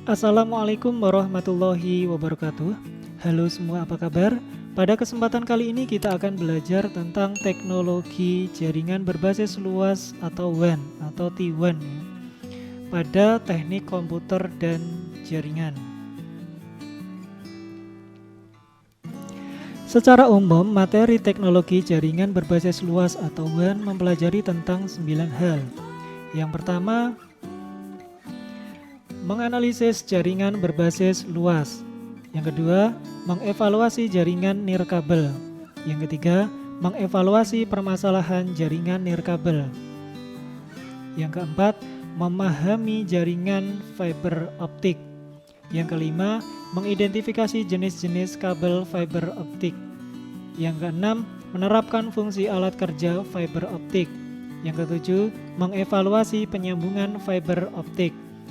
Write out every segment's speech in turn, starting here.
Assalamualaikum warahmatullahi wabarakatuh. Halo semua, apa kabar? Pada kesempatan kali ini kita akan belajar tentang teknologi jaringan berbasis luas atau WAN atau T1 ya, pada teknik komputer dan jaringan. Secara umum, materi teknologi jaringan berbasis luas atau WAN mempelajari tentang 9 hal. Yang pertama, menganalisis jaringan berbasis luas. Yang kedua, mengevaluasi jaringan nirkabel. Yang ketiga, mengevaluasi permasalahan jaringan nirkabel. Yang keempat, memahami jaringan fiber optik. Yang kelima, mengidentifikasi jenis-jenis kabel fiber optik. Yang keenam, menerapkan fungsi alat kerja fiber optik. Yang ketujuh, mengevaluasi penyambungan fiber optik.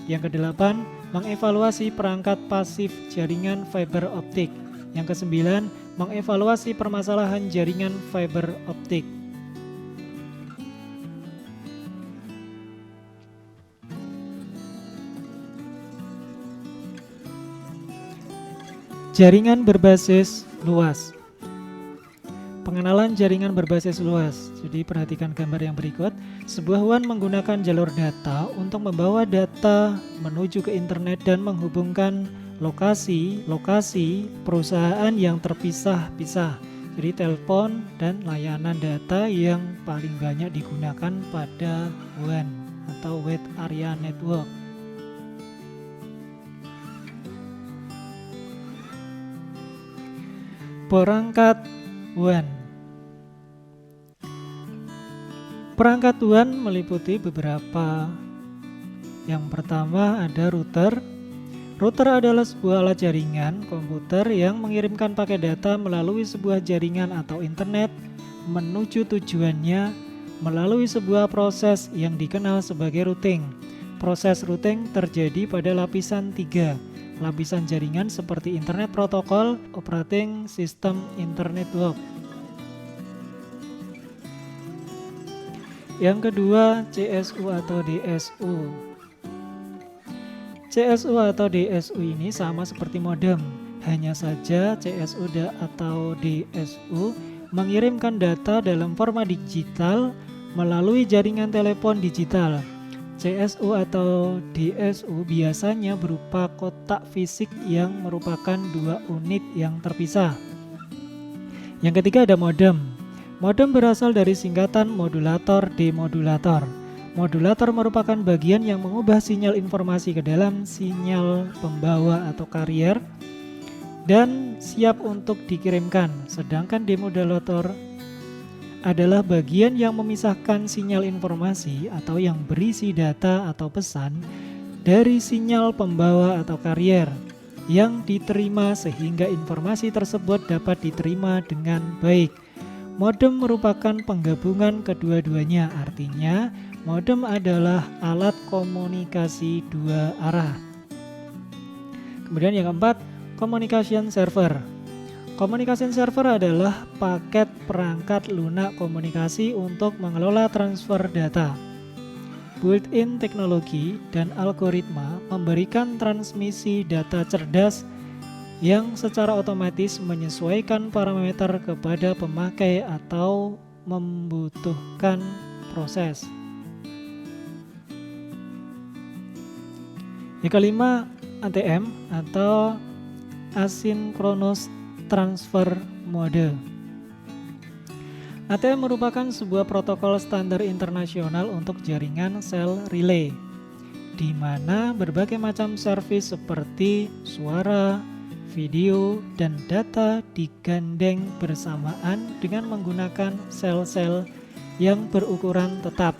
Yang kedelapan, mengevaluasi perangkat pasif jaringan fiber optik. Yang kesembilan, mengevaluasi permasalahan jaringan fiber optik. Jaringan berbasis luas. Pengenalan jaringan berbasis luas. Jadi perhatikan gambar yang berikut. Sebuah WAN menggunakan jalur data untuk membawa data menuju ke internet dan menghubungkan lokasi perusahaan yang terpisah-pisah. Jadi telepon dan layanan data yang paling banyak digunakan pada WAN atau Wide Area Network. Perangkat WAN. Perangkat WAN meliputi beberapa. Yang pertama ada router. Router adalah sebuah alat jaringan komputer yang mengirimkan paket data melalui sebuah jaringan atau internet menuju tujuannya melalui sebuah proses yang dikenal sebagai routing. Proses routing terjadi pada lapisan 3. Lapisan jaringan seperti internet protokol, operating system internet network. Yang kedua, CSU atau DSU. CSU atau DSU ini sama seperti modem, hanya saja CSU atau DSU mengirimkan data dalam format digital melalui jaringan telepon digital. CSU atau DSU biasanya berupa kotak fisik yang merupakan dua unit yang terpisah. Yang ketiga ada modem. Modem berasal dari singkatan modulator demodulator. Modulator merupakan bagian yang mengubah sinyal informasi ke dalam sinyal pembawa atau carrier dan siap untuk dikirimkan. Sedangkan demodulator adalah bagian yang memisahkan sinyal informasi atau yang berisi data atau pesan dari sinyal pembawa atau carrier yang diterima sehingga informasi tersebut dapat diterima dengan baik. Modem merupakan penggabungan kedua-duanya, artinya modem adalah alat komunikasi dua arah. Kemudian yang keempat, communication server. Communication server adalah paket perangkat lunak komunikasi untuk mengelola transfer data. Built-in teknologi dan algoritma memberikan transmisi data cerdas yang secara otomatis menyesuaikan parameter kepada pemakai atau membutuhkan proses. Yang kelima, ATM atau Asynchronous Transfer Mode. ATM merupakan sebuah protokol standar internasional untuk jaringan sel relay, di mana berbagai macam servis seperti suara, video, dan data digandeng bersamaan dengan menggunakan sel-sel yang berukuran tetap.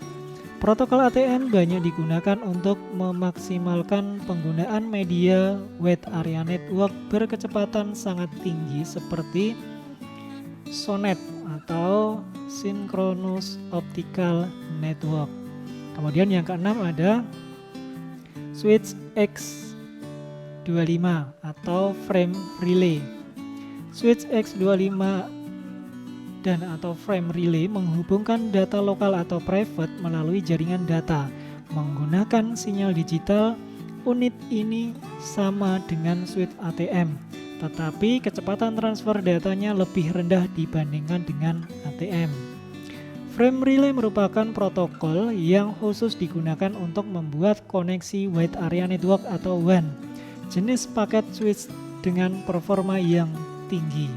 Protokol ATM banyak digunakan untuk memaksimalkan penggunaan media Wide Area Network berkecepatan sangat tinggi seperti SONET atau Synchronous Optical Network. Kemudian yang keenam ada Switch X25 atau Frame Relay. Switch X25 dan atau frame relay menghubungkan data lokal atau private melalui jaringan data menggunakan sinyal digital unit ini sama dengan switch ATM, tetapi kecepatan transfer datanya lebih rendah dibandingkan dengan ATM. Frame relay merupakan protokol yang khusus digunakan untuk membuat koneksi Wide Area Network atau WAN, jenis paket switch dengan performa yang tinggi.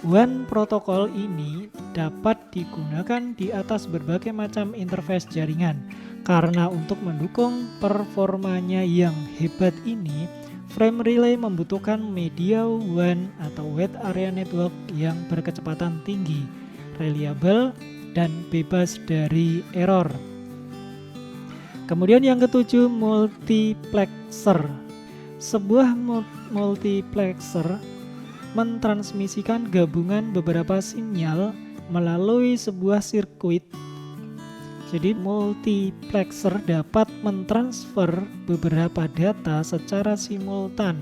WAN protokol ini dapat digunakan di atas berbagai macam interface jaringan, karena untuk mendukung performanya yang hebat ini, frame relay membutuhkan media WAN atau Wide Area Network yang berkecepatan tinggi, reliable, dan bebas dari error. Kemudian yang ketujuh, multiplexer. Sebuah multiplexer mentransmisikan gabungan beberapa sinyal melalui sebuah sirkuit. Jadi multiplexer dapat mentransfer beberapa data secara simultan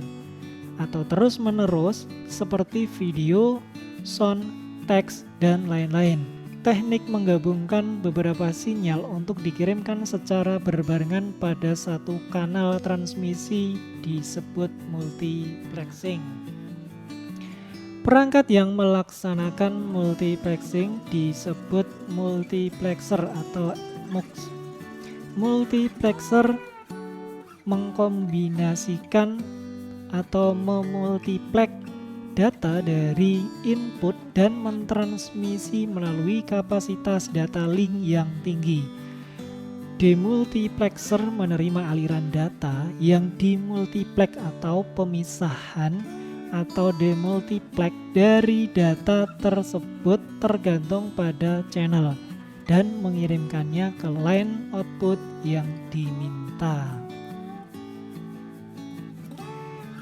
atau terus-menerus seperti video, sound, teks, dan lain-lain. Teknik menggabungkan beberapa sinyal untuk dikirimkan secara berbarengan pada satu kanal transmisi disebut multiplexing. Perangkat yang melaksanakan multiplexing disebut multiplexer atau MUX. Multiplexer mengkombinasikan atau memultiplex data dari input dan mentransmisi melalui kapasitas data link yang tinggi. Demultiplexer menerima aliran data yang dimultiplex atau pemisahan atau demultiplex dari data tersebut tergantung pada channel dan mengirimkannya ke line output yang diminta.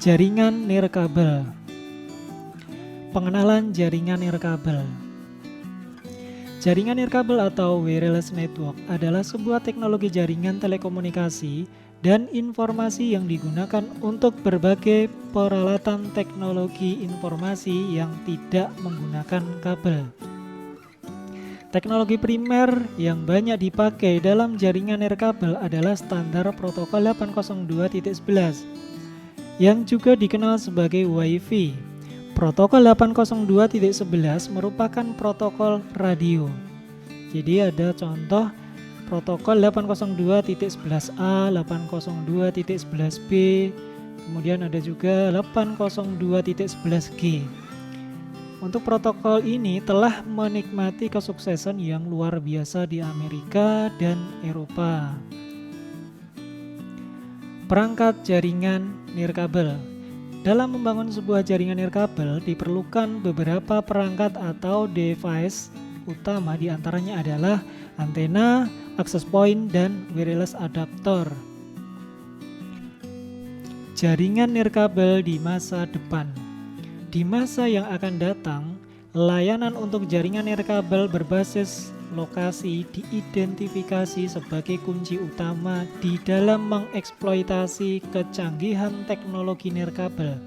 Jaringan nirkabel. Pengenalan jaringan nirkabel. Jaringan nirkabel atau wireless network adalah sebuah teknologi jaringan telekomunikasi dan informasi yang digunakan untuk berbagai peralatan teknologi informasi yang tidak menggunakan kabel. Teknologi primer yang banyak dipakai dalam jaringan nirkabel adalah standar protokol 802.11 yang juga dikenal sebagai Wi-Fi. Protokol 802.11 merupakan protokol radio. Jadi ada contoh protokol 802.11a, 802.11b, kemudian ada juga 802.11g. Untuk protokol ini telah menikmati kesuksesan yang luar biasa di Amerika dan Eropa. Perangkat jaringan nirkabel. Dalam membangun sebuah jaringan nirkabel diperlukan beberapa perangkat atau device utama, diantaranya adalah antena, access point, dan wireless adapter. Jaringan nirkabel di masa depan. Di masa yang akan datang, layanan untuk jaringan nirkabel berbasis lokasi diidentifikasi sebagai kunci utama di dalam mengeksploitasi kecanggihan teknologi nirkabel.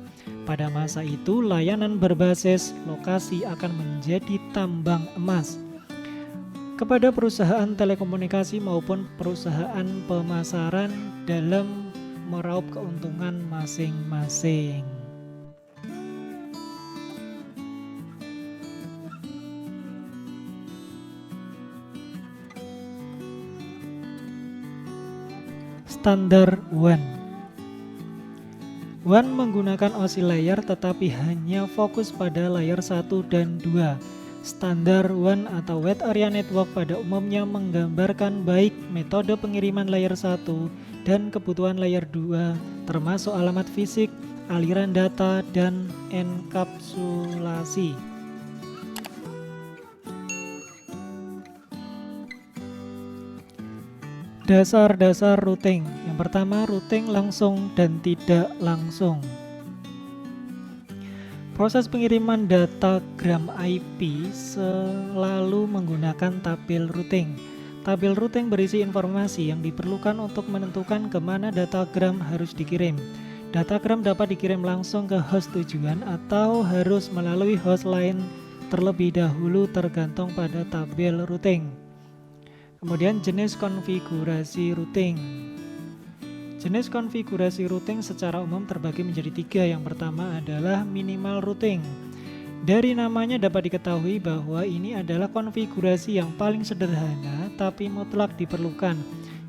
Pada masa itu, layanan berbasis lokasi akan menjadi tambang emas kepada perusahaan telekomunikasi maupun perusahaan pemasaran dalam meraup keuntungan masing-masing. Standar WAN. WAN menggunakan oscillator tetapi hanya fokus pada layer 1 dan 2. Standar WAN atau Wide Area Network pada umumnya menggambarkan baik metode pengiriman layer 1 dan kebutuhan layer 2, termasuk alamat fisik, aliran data, dan enkapsulasi. Dasar-dasar routing. Yang pertama, routing langsung dan tidak langsung. Proses pengiriman datagram IP selalu menggunakan tabel routing. Tabel routing berisi informasi yang diperlukan untuk menentukan kemana datagram harus dikirim. Datagram dapat dikirim langsung ke host tujuan atau harus melalui host lain terlebih dahulu tergantung pada tabel routing. Kemudian jenis konfigurasi routing. Jenis konfigurasi routing secara umum terbagi menjadi 3. Yang pertama adalah minimal routing. Dari namanya dapat diketahui bahwa ini adalah konfigurasi yang paling sederhana tapi mutlak diperlukan.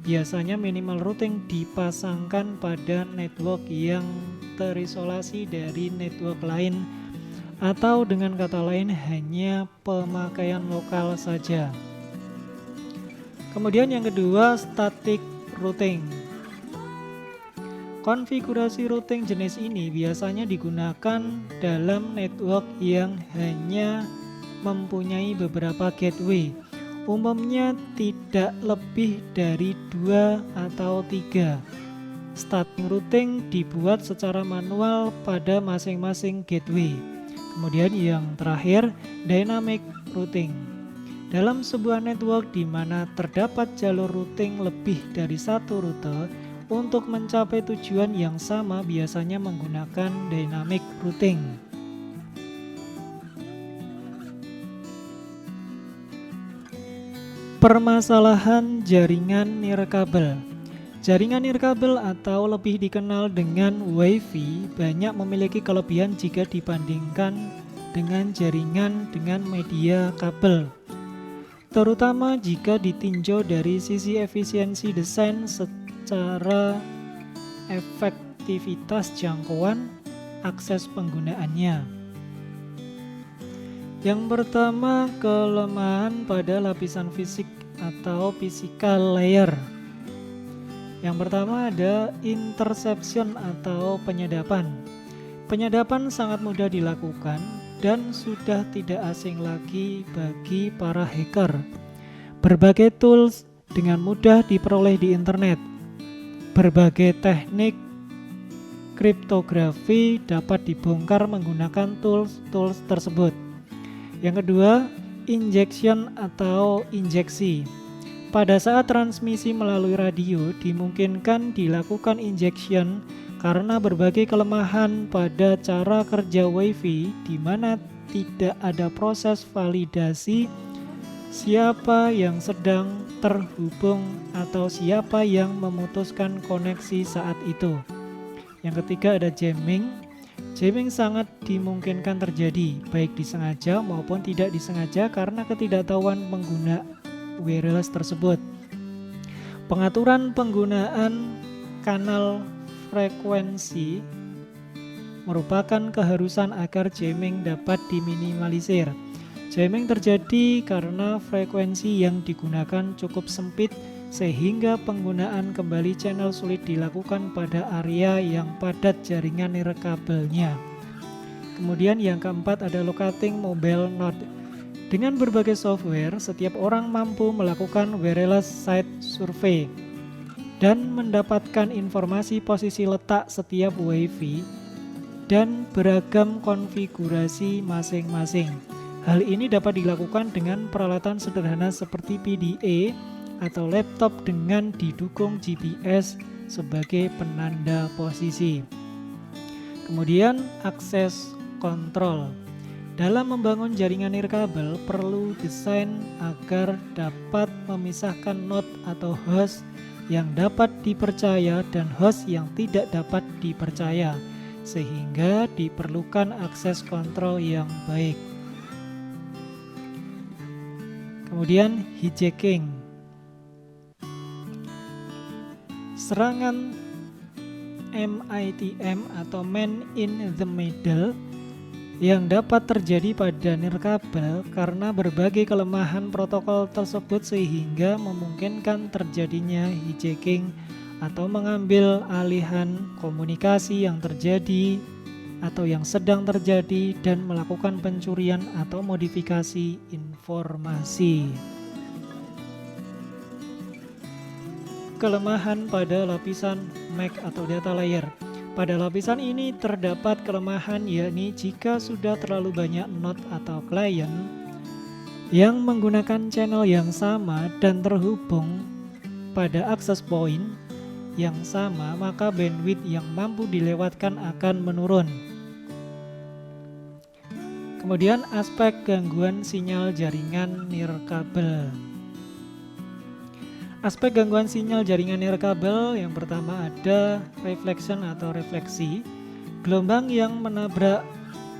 Biasanya minimal routing dipasangkan pada network yang terisolasi dari network lain, atau dengan kata lain hanya pemakaian lokal saja. Kemudian yang kedua, static routing. Konfigurasi routing jenis ini biasanya digunakan dalam network yang hanya mempunyai beberapa gateway. Umumnya tidak lebih dari 2 atau 3. Static routing dibuat secara manual pada masing-masing gateway. Kemudian yang terakhir, dynamic routing. Dalam sebuah network di mana terdapat jalur routing lebih dari satu rute, untuk mencapai tujuan yang sama biasanya menggunakan dynamic routing. Permasalahan jaringan nirkabel. Jaringan nirkabel atau lebih dikenal dengan Wi-Fi banyak memiliki kelebihan jika dibandingkan dengan jaringan dengan media kabel, terutama jika ditinjau dari sisi efisiensi desain secara efektivitas jangkauan akses penggunaannya. Yang pertama, kelemahan pada lapisan fisik atau physical layer. Yang pertama ada interception atau penyedapan. Penyedapan sangat mudah dilakukan dan sudah tidak asing lagi bagi para hacker. Berbagai tools dengan mudah diperoleh di internet. Berbagai teknik kriptografi dapat dibongkar menggunakan tools tersebut. Yang kedua, injection atau injeksi. Pada saat transmisi melalui radio, dimungkinkan dilakukan injection karena berbagai kelemahan pada cara kerja Wi-Fi di mana tidak ada proses validasi siapa yang sedang terhubung atau siapa yang memutuskan koneksi saat itu. Yang ketiga ada jamming. Jamming sangat dimungkinkan terjadi, baik disengaja maupun tidak disengaja karena ketidaktahuan pengguna wireless tersebut. Pengaturan penggunaan kanal frekuensi merupakan keharusan agar jamming dapat diminimalisir. Jamming terjadi karena frekuensi yang digunakan cukup sempit sehingga penggunaan kembali channel sulit dilakukan pada area yang padat jaringan nirkabelnya. Kemudian yang keempat ada locating mobile node. Dengan berbagai software, setiap orang mampu melakukan wireless site survey dan mendapatkan informasi posisi letak setiap Wi-Fi dan beragam konfigurasi masing-masing. Hal ini dapat dilakukan dengan peralatan sederhana seperti PDA atau laptop dengan didukung GPS sebagai penanda posisi. Kemudian akses kontrol. Dalam membangun jaringan nirkabel perlu desain agar dapat memisahkan node atau host yang dapat dipercaya dan host yang tidak dapat dipercaya, sehingga diperlukan akses kontrol yang baik. Kemudian hijacking. Serangan MITM atau man in the middle yang dapat terjadi pada nirkabel karena berbagai kelemahan protokol tersebut sehingga memungkinkan terjadinya hijacking atau mengambil alihan komunikasi yang terjadi atau yang sedang terjadi dan melakukan pencurian atau modifikasi informasi. Kelemahan pada lapisan MAC atau data layer. Pada lapisan ini terdapat kelemahan, yakni jika sudah terlalu banyak node atau klien yang menggunakan channel yang sama dan terhubung pada access point yang sama, maka bandwidth yang mampu dilewatkan akan menurun. Kemudian aspek gangguan sinyal jaringan nirkabel. Aspek gangguan sinyal jaringan nirkabel yang pertama ada reflection atau refleksi, gelombang yang menabrak,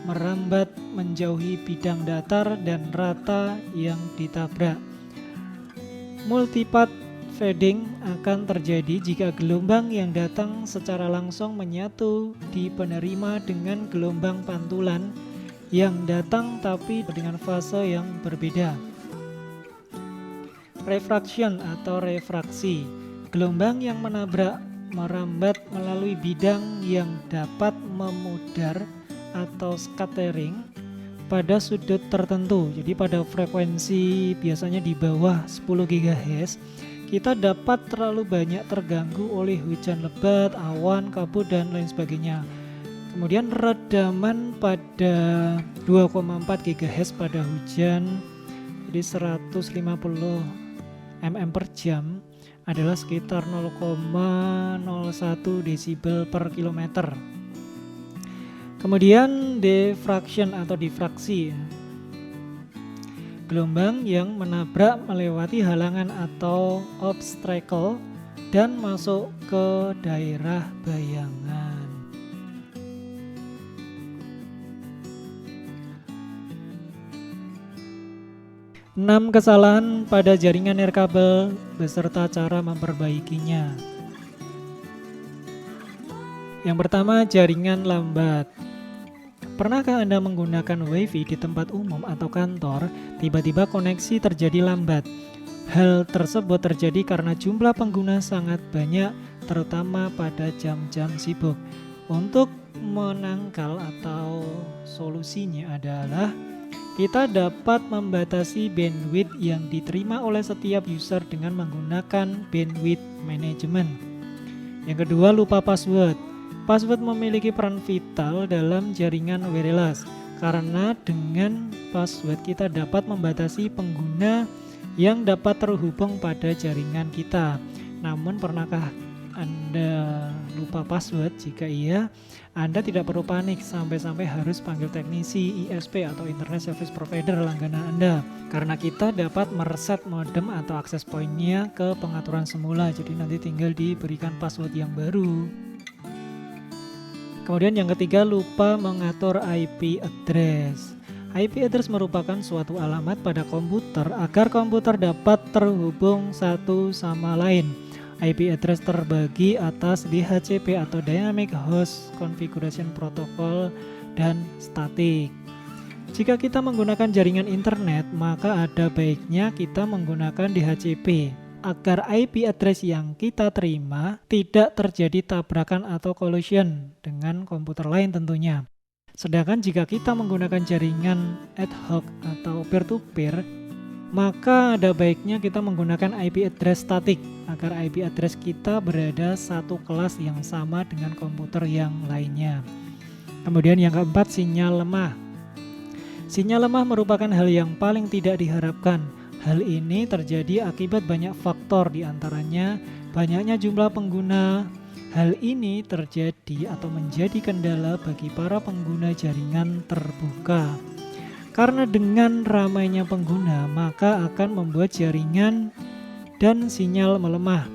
merambat, menjauhi bidang datar dan rata yang ditabrak. Multipath fading akan terjadi jika gelombang yang datang secara langsung menyatu di penerima dengan gelombang pantulan yang datang tapi dengan fase yang berbeda. Refraction atau refraksi, gelombang yang menabrak, merambat melalui bidang yang dapat memudar atau scattering pada sudut tertentu. Jadi pada frekuensi biasanya di bawah 10 GHz, kita dapat terlalu banyak terganggu oleh hujan lebat, awan, kabut, dan lain sebagainya. Kemudian redaman pada 2,4 GHz pada hujan, jadi 150 mm per jam adalah sekitar 0,01 desibel per kilometer. Kemudian diffraction atau difraksi, gelombang yang menabrak melewati halangan atau obstacle dan masuk ke daerah bayangan. 6 kesalahan pada jaringan nirkabel beserta cara memperbaikinya. Yang pertama, jaringan lambat. Pernahkah Anda menggunakan WiFi di tempat umum atau kantor, tiba-tiba koneksi terjadi lambat? Hal tersebut terjadi karena jumlah pengguna sangat banyak, terutama pada jam-jam sibuk. Untuk menangkal atau solusinya adalah kita dapat membatasi bandwidth yang diterima oleh setiap user dengan menggunakan bandwidth management. Yang kedua, lupa password. Password memiliki peran vital dalam jaringan wireless karena dengan password kita dapat membatasi pengguna yang dapat terhubung pada jaringan kita. Namun pernahkah Anda lupa password? Jika iya, Anda tidak perlu panik sampai-sampai harus panggil teknisi ISP atau Internet Service Provider langganan Anda, karena kita dapat mereset modem atau access point-nya ke pengaturan semula, jadi nanti tinggal diberikan password yang baru. Kemudian yang ketiga, lupa mengatur IP address. IP address merupakan suatu alamat pada komputer agar komputer dapat terhubung satu sama lain. IP address terbagi atas DHCP atau Dynamic Host Configuration Protocol dan static. Jika kita menggunakan jaringan internet, maka ada baiknya kita menggunakan DHCP agar IP address yang kita terima tidak terjadi tabrakan atau collision dengan komputer lain tentunya. Sedangkan jika kita menggunakan jaringan ad hoc atau peer-to-peer, maka ada baiknya kita menggunakan IP address static agar IP address kita berada satu kelas yang sama dengan komputer yang lainnya. Kemudian yang keempat, sinyal lemah. Sinyal lemah merupakan hal yang paling tidak diharapkan. Hal ini terjadi akibat banyak faktor, diantaranya banyaknya jumlah pengguna. Hal ini terjadi atau menjadi kendala bagi para pengguna jaringan terbuka. Karena dengan ramainya pengguna, maka akan membuat jaringan dan sinyal melemah.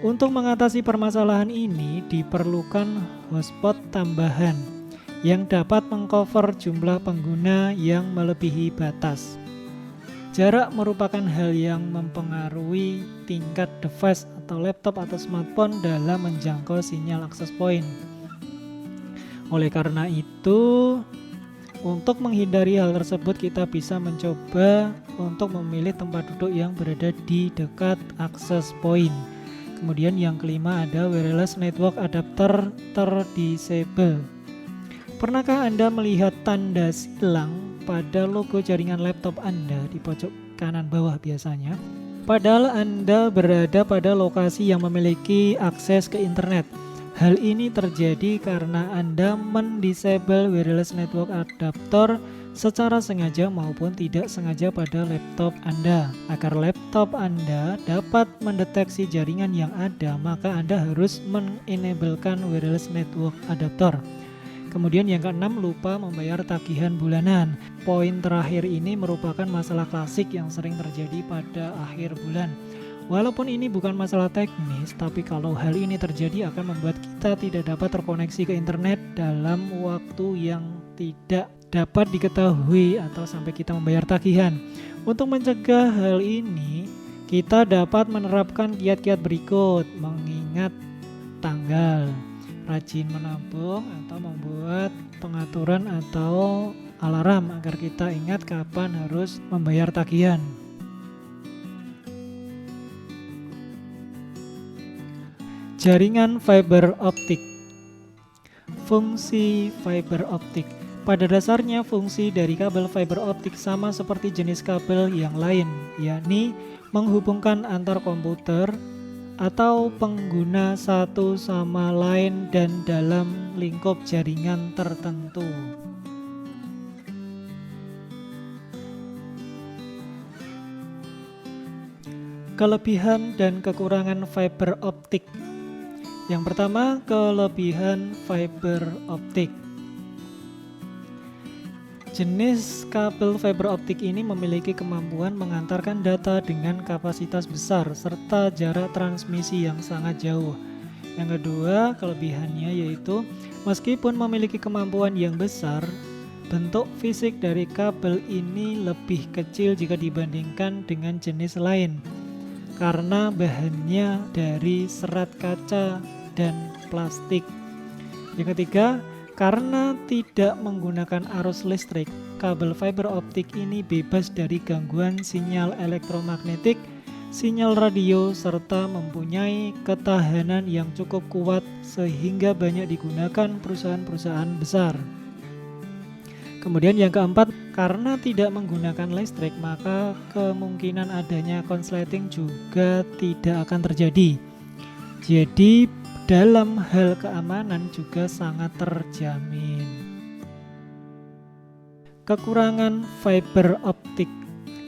Untuk mengatasi permasalahan ini, diperlukan hotspot tambahan yang dapat mengcover jumlah pengguna yang melebihi batas. Jarak merupakan hal yang mempengaruhi tingkat device atau laptop atau smartphone dalam menjangkau sinyal access point. Oleh karena itu, untuk menghindari hal tersebut, kita bisa mencoba untuk memilih tempat duduk yang berada di dekat access point. Kemudian yang kelima ada wireless network adapter terdisable. Pernahkah Anda melihat tanda silang pada logo jaringan laptop Anda di pojok kanan bawah biasanya? Padahal Anda berada pada lokasi yang memiliki akses ke internet. Hal ini terjadi karena Anda mendisable wireless network adapter secara sengaja maupun tidak sengaja pada laptop Anda. Agar laptop Anda dapat mendeteksi jaringan yang ada, maka Anda harus menenablekan wireless network adapter. Kemudian yang keenam, lupa membayar tagihan bulanan. Poin terakhir ini merupakan masalah klasik yang sering terjadi pada akhir bulan. Walaupun ini bukan masalah teknis, tapi kalau hal ini terjadi akan membuat kita tidak dapat terkoneksi ke internet dalam waktu yang tidak dapat diketahui atau sampai kita membayar tagihan. Untuk mencegah hal ini, kita dapat menerapkan kiat-kiat berikut: mengingat tanggal, rajin menabung, atau membuat pengaturan atau alarm agar kita ingat kapan harus membayar tagihan. Jaringan fiber optik. Fungsi fiber optik. Pada dasarnya fungsi dari kabel fiber optik sama seperti jenis kabel yang lain, yakni menghubungkan antar komputer atau pengguna satu sama lain dan dalam lingkup jaringan tertentu. Kelebihan dan kekurangan fiber optik. Yang pertama, kelebihan fiber optik. Jenis kabel fiber optik ini memiliki kemampuan mengantarkan data dengan kapasitas besar serta jarak transmisi yang sangat jauh. Yang kedua, kelebihannya yaitu meskipun memiliki kemampuan yang besar, bentuk fisik dari kabel ini lebih kecil jika dibandingkan dengan jenis lain karena bahannya dari serat kaca dan plastik. Yang ketiga, karena tidak menggunakan arus listrik, kabel fiber optik ini bebas dari gangguan sinyal elektromagnetik, sinyal radio, serta mempunyai ketahanan yang cukup kuat sehingga banyak digunakan perusahaan-perusahaan besar. Kemudian yang keempat, karena tidak menggunakan listrik, maka kemungkinan adanya konsleting juga tidak akan terjadi. Jadi dalam hal keamanan juga sangat terjamin. Kekurangan fiber optik.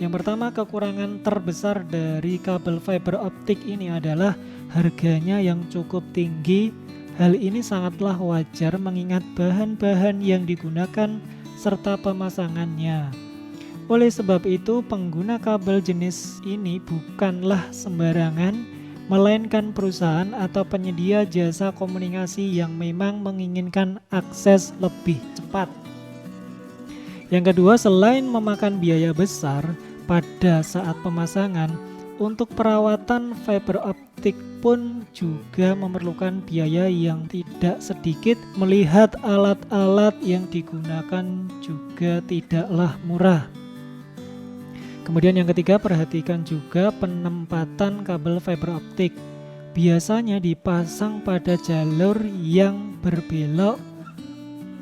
Yang pertama, kekurangan terbesar dari kabel fiber optik ini adalah harganya yang cukup tinggi. Hal ini sangatlah wajar mengingat bahan-bahan yang digunakan serta pemasangannya. Oleh sebab itu, pengguna kabel jenis ini bukanlah sembarangan, melainkan perusahaan atau penyedia jasa komunikasi yang memang menginginkan akses lebih cepat. Yang kedua, selain memakan biaya besar pada saat pemasangan, untuk perawatan fiber optik pun juga memerlukan biaya yang tidak sedikit, melihat alat-alat yang digunakan juga tidaklah murah. Kemudian yang ketiga, perhatikan juga penempatan kabel fiber optik. Biasanya dipasang pada jalur yang berbelok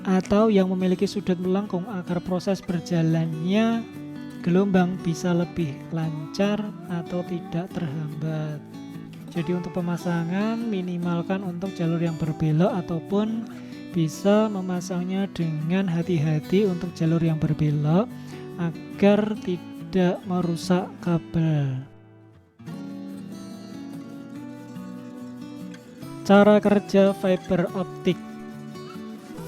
atau yang memiliki sudut melengkung agar proses berjalannya gelombang bisa lebih lancar atau tidak terhambat. Jadi untuk pemasangan minimalkan untuk jalur yang berbelok ataupun bisa memasangnya dengan hati-hati untuk jalur yang berbelok agar tidak merusak kabel. Cara kerja fiber optik.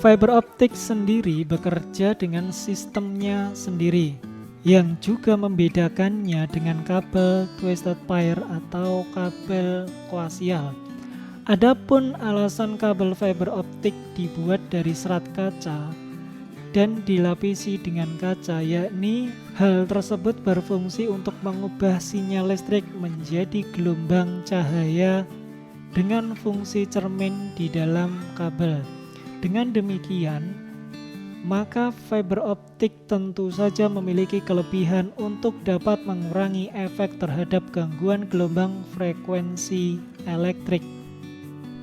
Fiber optik sendiri bekerja dengan sistemnya sendiri, yang juga membedakannya dengan kabel twisted pair atau kabel koaksial. Adapun alasan kabel fiber optik dibuat dari serat kaca dan dilapisi dengan kaca, yakni hal tersebut berfungsi untuk mengubah sinyal listrik menjadi gelombang cahaya dengan fungsi cermin di dalam kabel. Dengan demikian, maka fiber optik tentu saja memiliki kelebihan untuk dapat mengurangi efek terhadap gangguan gelombang frekuensi elektrik.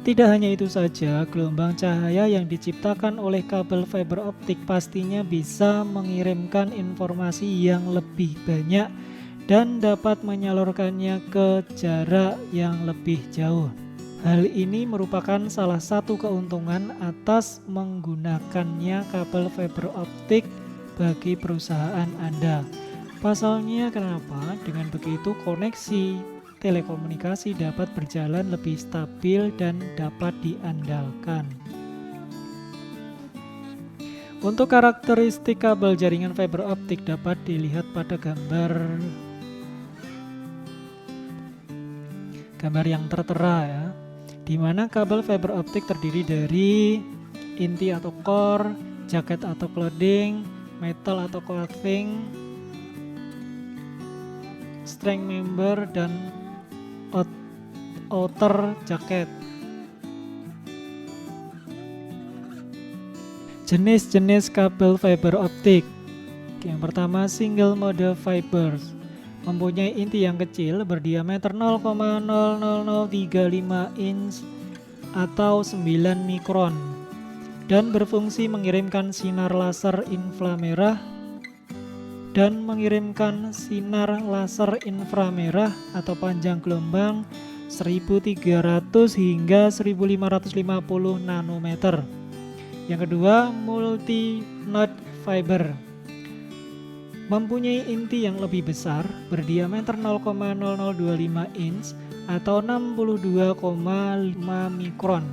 Tidak hanya itu saja, gelombang cahaya yang diciptakan oleh kabel fiber optik pastinya bisa mengirimkan informasi yang lebih banyak dan dapat menyalurkannya ke jarak yang lebih jauh. Hal ini merupakan salah satu keuntungan atas menggunakannya kabel fiber optik bagi perusahaan Anda. Pasalnya kenapa? Dengan begitu koneksi telekomunikasi dapat berjalan lebih stabil dan dapat diandalkan. Untuk karakteristik kabel jaringan fiber optik dapat dilihat pada gambar gambar yang tertera ya, di mana kabel fiber optik terdiri dari inti atau core, jaket atau clothing, metal atau clothing, string member, dan outer jaket. Jenis-jenis kabel fiber optik. Yang pertama, single mode fibers, mempunyai inti yang kecil berdiameter 0,00035 inch atau 9 mikron dan berfungsi mengirimkan sinar laser inframerah atau panjang gelombang 1300 hingga 1550 nanometer. Yang kedua, multi-node fiber, mempunyai inti yang lebih besar berdiameter 0,0025 inch atau 62,5 mikron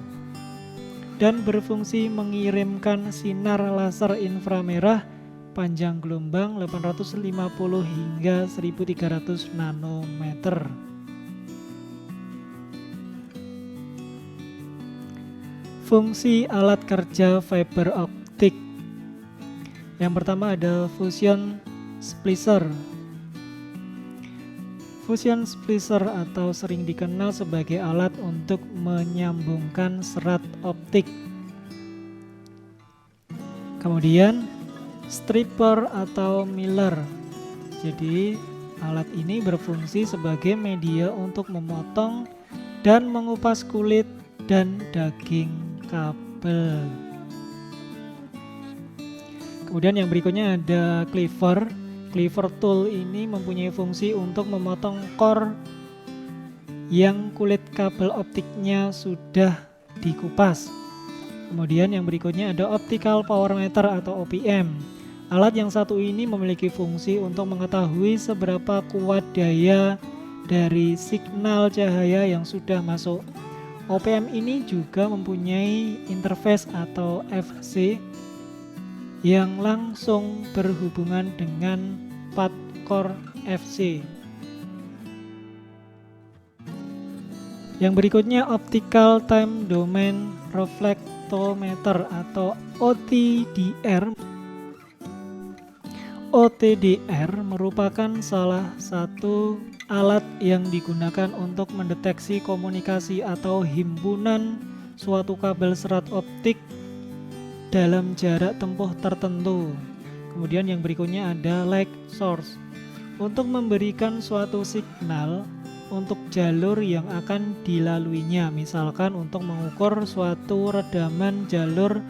dan berfungsi mengirimkan sinar laser inframerah panjang gelombang 850 hingga 1300 nanometer. Fungsi alat kerja fiber optik. Yang pertama ada fusion splicer. Fusion splicer atau sering dikenal sebagai alat untuk menyambungkan serat optik. Kemudian stripper atau miller. Jadi alat ini berfungsi sebagai media untuk memotong dan mengupas kulit dan daging kabel. Kemudian yang berikutnya ada cleaver. Cleaver tool ini mempunyai fungsi untuk memotong core yang kulit kabel optiknya sudah dikupas. Kemudian yang berikutnya ada optical power meter atau OPM. Alat yang satu ini memiliki fungsi untuk mengetahui seberapa kuat daya dari signal cahaya yang sudah masuk. OPM ini juga mempunyai interface atau FC yang langsung berhubungan dengan part core FC. Yang berikutnya optical time domain reflectometer atau OTDR. OTDR merupakan salah satu alat yang digunakan untuk mendeteksi komunikasi atau himpunan suatu kabel serat optik dalam jarak tempuh tertentu. Kemudian yang berikutnya ada light source, untuk memberikan suatu signal untuk jalur yang akan dilaluinya, misalkan untuk mengukur suatu redaman jalur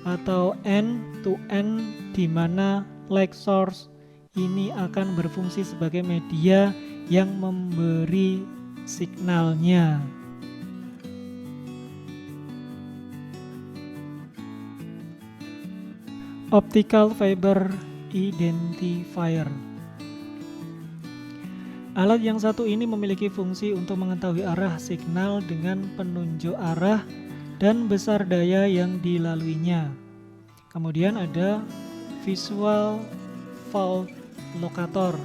atau end-to-end, di mana light source ini akan berfungsi sebagai media yang memberi signalnya. Optical fiber identifier. Alat yang satu ini memiliki fungsi untuk mengetahui arah signal dengan penunjuk arah dan besar daya yang dilaluinya. Kemudian ada visual fault locator.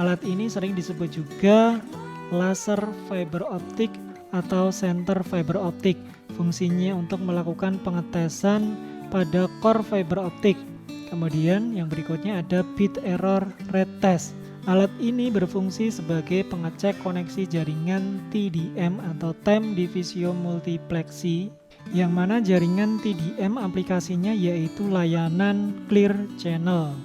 Alat ini sering disebut juga laser fiber optik atau center fiber optik. Fungsinya untuk melakukan pengetesan pada core fiber optik. Kemudian yang berikutnya ada bit error rate test. Alat ini berfungsi sebagai pengecek koneksi jaringan TDM atau time division multiplexi, yang mana jaringan TDM aplikasinya yaitu layanan clear channel.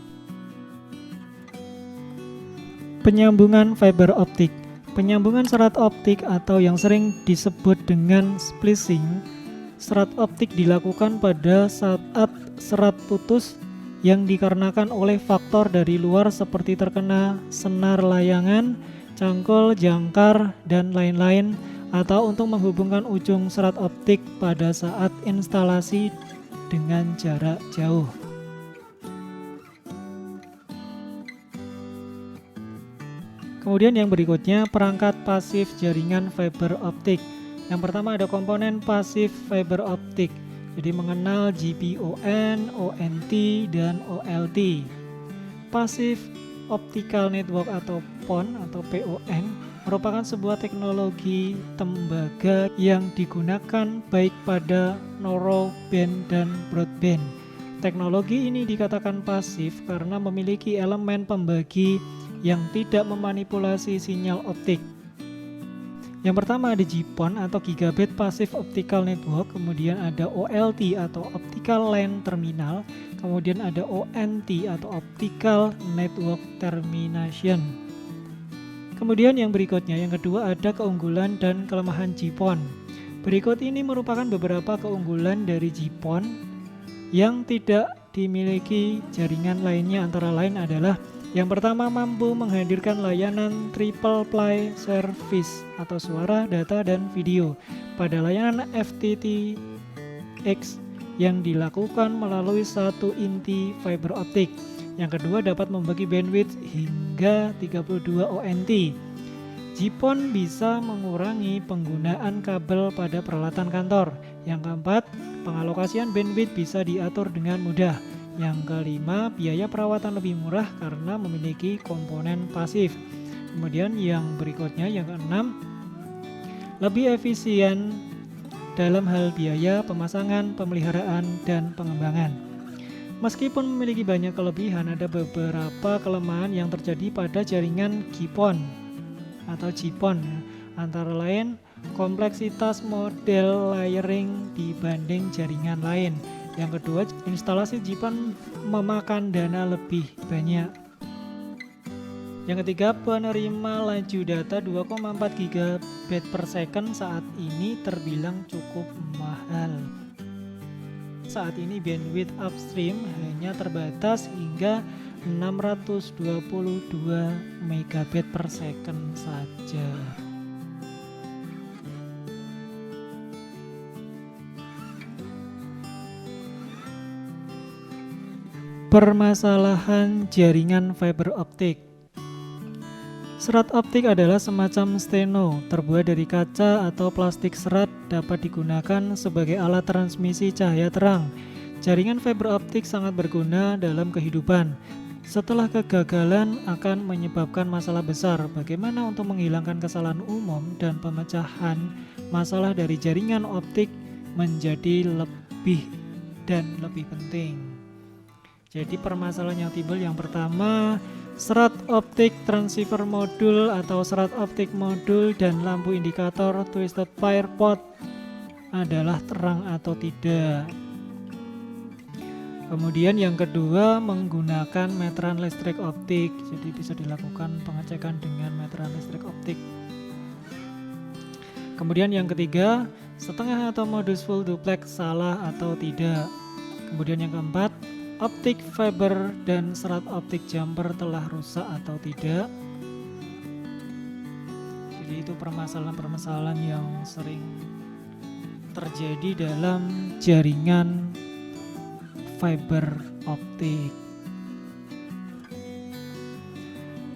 Penyambungan fiber optik. Penyambungan serat optik atau yang sering disebut dengan splicing, serat optik dilakukan pada saat serat putus yang dikarenakan oleh faktor dari luar seperti terkena senar layangan, cangkul, jangkar, dan lain-lain, atau untuk menghubungkan ujung serat optik pada saat instalasi dengan jarak jauh. Kemudian yang berikutnya perangkat pasif jaringan fiber optik. Yang pertama ada komponen pasif fiber optik, jadi mengenal GPON, ONT, dan OLT. Passive Optical Network atau PON atau PON merupakan sebuah teknologi tembaga yang digunakan baik pada narrowband dan broadband. Teknologi ini dikatakan pasif karena memiliki elemen pembagi yang tidak memanipulasi sinyal optik. Yang pertama ada GPON atau Gigabit Passive Optical Network, kemudian ada OLT atau Optical LAN Terminal, kemudian ada ONT atau Optical Network Termination. Kemudian yang berikutnya, yang kedua ada keunggulan dan kelemahan GPON. Berikut ini merupakan beberapa keunggulan dari GPON yang tidak dimiliki jaringan lainnya, antara lain adalah yang pertama, mampu menghadirkan layanan triple play service atau suara, data, dan video pada layanan FTTX yang dilakukan melalui satu inti fiber optik. Yang kedua, dapat membagi bandwidth hingga 32 ONT. GPON bisa mengurangi penggunaan kabel pada peralatan kantor. Yang keempat, pengalokasian bandwidth bisa diatur dengan mudah. Yang kelima, biaya perawatan lebih murah karena memiliki komponen pasif. Kemudian yang berikutnya, yang keenam, lebih efisien dalam hal biaya pemasangan, pemeliharaan, dan pengembangan. Meskipun memiliki banyak kelebihan, ada beberapa kelemahan yang terjadi pada jaringan GPON atau GPON, antara lain kompleksitas model layering dibanding jaringan lain. Yang kedua, instalasi GPON memakan dana lebih banyak. Yang ketiga, penerima laju data 2,4 GB per second saat ini terbilang cukup mahal. Saat ini bandwidth upstream hanya terbatas hingga 622 MB per second saja. Permasalahan jaringan fiber optik. Serat optik adalah semacam steno, terbuat dari kaca atau plastik serat, dapat digunakan sebagai alat transmisi cahaya terang. Jaringan fiber optik sangat berguna dalam kehidupan. Setelah kegagalan akan menyebabkan masalah besar. Bagaimana untuk menghilangkan kesalahan umum dan pemecahan masalah dari jaringan optik menjadi lebih penting. Jadi permasalahan yang timbul yang pertama, serat optik transceiver modul atau serat optik modul dan lampu indikator twisted pair pot adalah terang atau tidak. Kemudian yang kedua, menggunakan meteran listrik optik. Jadi bisa dilakukan pengecekan dengan meteran listrik optik. Kemudian yang ketiga, setengah atau modus full duplex salah atau tidak. Kemudian yang keempat, optik fiber dan serat optik jumper telah rusak atau tidak. Jadi itu permasalahan-permasalahan yang sering terjadi dalam jaringan fiber optik.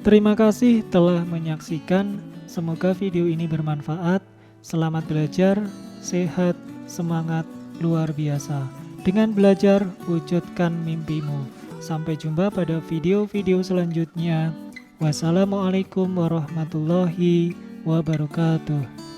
Terima kasih telah menyaksikan. Semoga video ini bermanfaat. Selamat belajar, sehat, semangat luar biasa. Dengan belajar, wujudkan mimpimu. Sampai jumpa pada video-video selanjutnya. Wassalamualaikum warahmatullahi wabarakatuh.